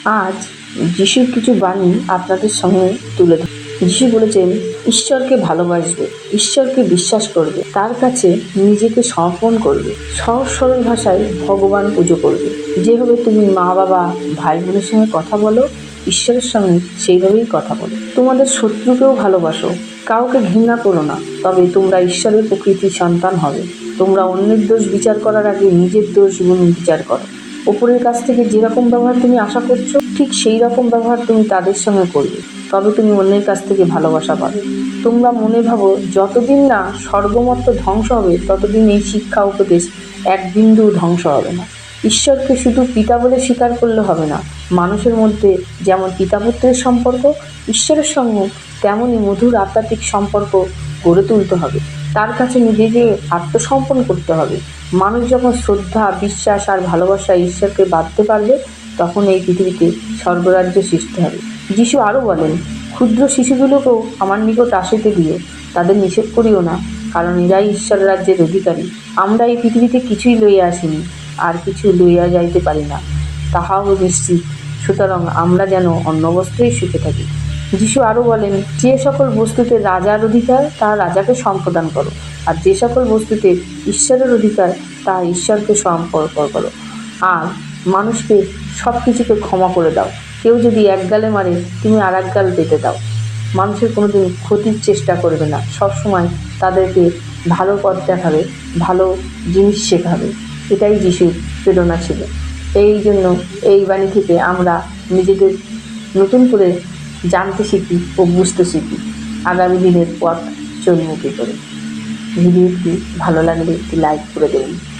আজ যিশুর কিছু বাণী আপনাদের সামনে তুলে ধর। যিশু বলেছেন, ঈশ্বরকে ভালোবাসবে, ঈশ্বরকে বিশ্বাস করবে, তার কাছে নিজেকে সমর্পণ করবে, সহজ সরল ভাষায় ভগবান পুজো করবে। যেভাবে তুমি মা বাবা ভাই বোনের সঙ্গে কথা বলো, ঈশ্বরের সঙ্গে সেইভাবেই কথা বলো। তোমাদের শত্রুকেও ভালোবাসো, কাউকে ঘৃণা করো না, তবে তোমরা ঈশ্বরের প্রকৃতির সন্তান হবে। তোমরা অন্যের দোষ বিচার করার আগে নিজের দোষগুলো বিচার করো। অপরের কাছ থেকে যেরকম ব্যবহার তুমি আশা করছো, ঠিক সেই রকম ব্যবহার তুমি তাদের সঙ্গে করবে, তবে তুমি অন্যের কাছ থেকে ভালোবাসা পাবে। তোমরা মনে ভাবো, যতদিন না স্বর্গমত্ত ধ্বংস হবে ততদিন এই শিক্ষা উপদেশ এক বিন্দু ধ্বংস হবে না। ঈশ্বরকে শুধু পিতা বলে স্বীকার করলে হবে না, মানুষের মধ্যে যেমন পিতা পুত্রের সম্পর্ক, ঈশ্বরের সঙ্গে তেমনই মধুর আধ্যাত্মিক সম্পর্ক গড়ে তুলতে হবে। তার কাছে নিজেকে আত্মসমর্পণ করতে হবে। মানুষ যখন শ্রদ্ধা, বিশ্বাস আর ভালোবাসায় ঈশ্বরকে বাঁধতে পারবে, তখন এই পৃথিবীতে স্বর্গরাজ্য সৃষ্টি হবে। যিশু আরও বলেন, ক্ষুদ্র শিশুগুলোকেও আমার নিকট আসিতে দিও, তাদের নিষেধ করিও না, কারণ এরাই ঈশ্বর রাজ্যের অধিকারী। আমরা এই পৃথিবীতে কিছুই লইয়া আসিনি, আর কিছু লইয়া যাইতে পারি না, তাহাও নিশ্চিত। সুতরাং আমরা যেন অন্য বস্ত্রেই সুখে থাকি। যিশু আরও বলেন, যে সকল বস্তুতে রাজার অধিকার, তা রাজাকে সম্প্রদান করো, আর যে সকল বস্তুতে ঈশ্বরের অধিকার, তা ঈশ্বরকে সম্পর্ক করো। আর মানুষকে সব কিছুকে ক্ষমা করে দাও। কেউ যদি এক গালে মারে, তুমি আর এক গাল পেতে দাও। মানুষের কোনোদিন ক্ষতির চেষ্টা করবে না, সবসময় তাদেরকে ভালো পথ দেখাবে, ভালো জিনিস শেখাবে। এটাই যিশুর প্রেরণা ছিল। এই জন্য এই বাণী থেকে আমরা নিজেদের নতুন করে জানতে শিখি ও বুঝতে শিখি আগামী দিনের পথ চলবে কী করে। ভিডিওটি ভালো লাগলে একটি লাইক করে দেবেন।